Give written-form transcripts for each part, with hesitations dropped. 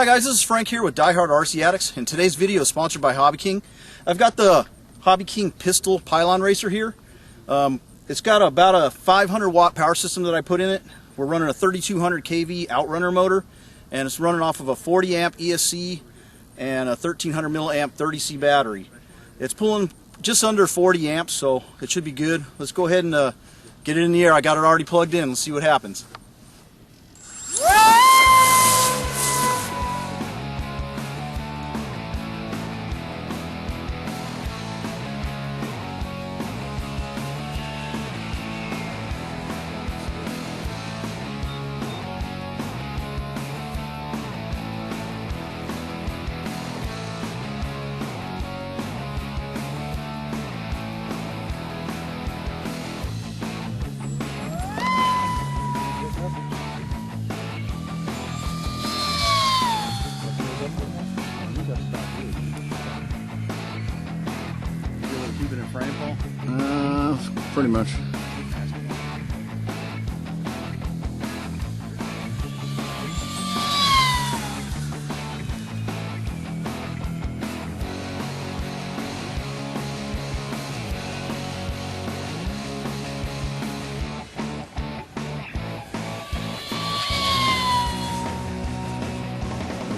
Hi guys, this is Frank here with DiehardRC Addicts, and today's video is sponsored by HobbyKing. I've got the HobbyKing pistol pylon racer here. It's got about a 500 watt power system that I put in it. We're running a 3200 kV outrunner motor, and it's running off of a 40 amp ESC and a 1300 milliamp 30C battery. It's pulling just under 40 amps, so it should be good. Let's go ahead and get it in the air. I got it already plugged in. Let's see what happens. Pretty much. Look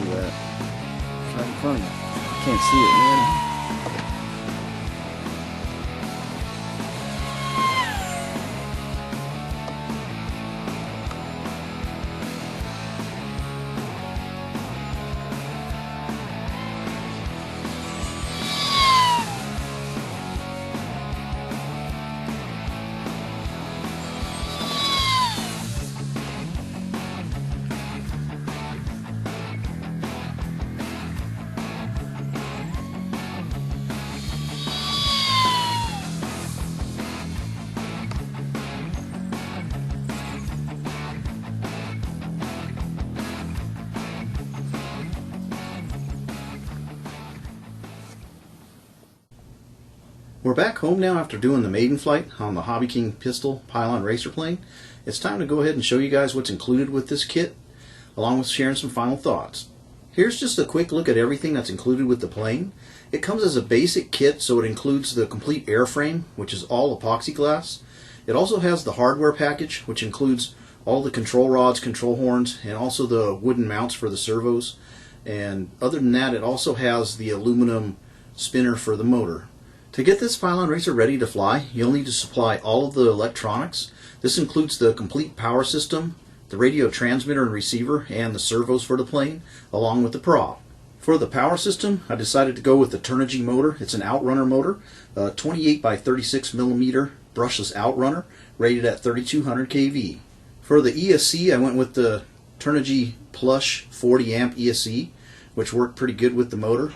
at that. It's right in front of you. Can't see it, man. We're back home now after doing the Maiden Flight on the HobbyKing pistol pylon racer plane. It's time to go ahead and show you guys what's included with this kit, along with sharing some final thoughts. Here's just a quick look at everything that's included with the plane. It comes as a basic kit, so it includes the complete airframe, which is all epoxy glass. It also has the hardware package, which includes all the control rods, control horns, and also the wooden mounts for the servos. And other than that, it also has the aluminum spinner for the motor. To get this pylon racer ready to fly, you'll need to supply all of the electronics. This includes the complete power system, the radio transmitter and receiver, and the servos for the plane, along with the prop. For the power system, I decided to go with the Turnigy motor. It's an outrunner motor, 28 by 36 millimeter brushless outrunner, rated at 3200 kV. For the ESC, I went with the Turnigy Plush 40 amp ESC, which worked pretty good with the motor.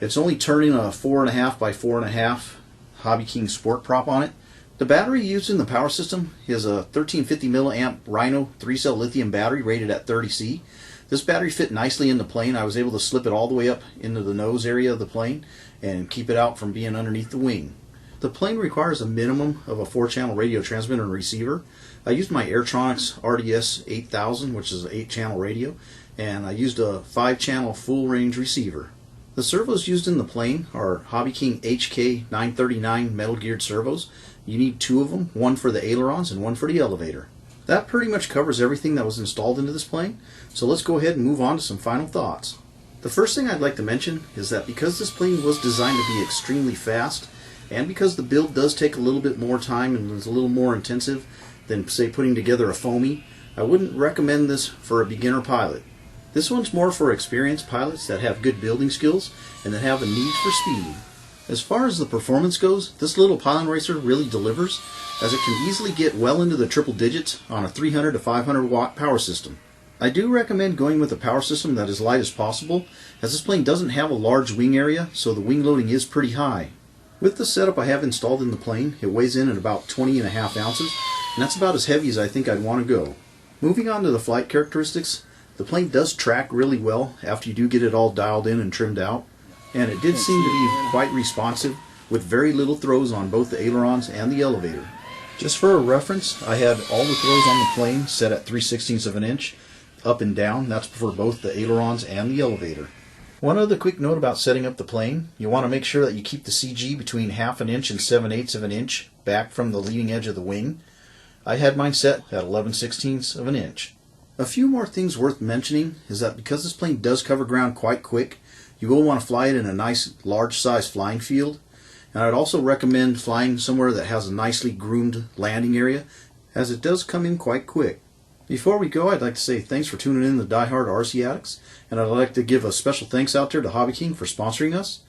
It's only turning a 4.5 by 4.5 HobbyKing sport prop on it. The battery used in the power system is a 1350 milliamp Rhino 3-cell lithium battery rated at 30C. This battery fit nicely in the plane. I was able to slip it all the way up into the nose area of the plane and keep it out from being underneath the wing. The plane requires a minimum of a 4-channel radio transmitter and receiver. I used my Airtronics RDS 8000, which is an 8-channel radio, and I used a 5-channel full range receiver. The servos used in the plane are HobbyKing HK939 metal geared servos. You need 2 of them, one for the ailerons and one for the elevator. That pretty much covers everything that was installed into this plane, so let's go ahead and move on to some final thoughts. The first thing I'd like to mention is that because this plane was designed to be extremely fast, and because the build does take a little bit more time and is a little more intensive than, say, putting together a foamy, I wouldn't recommend this for a beginner pilot. This one's more for experienced pilots that have good building skills and that have a need for speed. As far as the performance goes, this little pylon racer really delivers, as it can easily get well into the triple digits on a 300 to 500 watt power system. I do recommend going with a power system that is light as possible, as this plane doesn't have a large wing area, so the wing loading is pretty high. With the setup I have installed in the plane, it weighs in at about 20.5 ounces, and that's about as heavy as I think I'd want to go. Moving on to the flight characteristics, the plane does track really well after you do get it all dialed in and trimmed out, and it did seem to be quite responsive with very little throws on both the ailerons and the elevator. Just for a reference, I had all the throws on the plane set at 3/16 of an inch. up and down. That's for both the ailerons and the elevator. One other quick note about setting up the plane. You want to make sure that you keep the CG between 1/2 inch and 7/8 of an inch back from the leading edge of the wing. I had mine set at 11/16 of an inch. A few more things worth mentioning is that because this plane does cover ground quite quick, you will want to fly it in a nice large size flying field. And I'd also recommend flying somewhere that has a nicely groomed landing area, as it does come in quite quick. Before we go, I'd like to say thanks for tuning in to Die Hard RC Addicts, and I'd like to give a special thanks out there to HobbyKing for sponsoring us.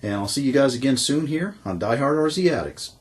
And I'll see you guys again soon here on Die Hard RC Addicts.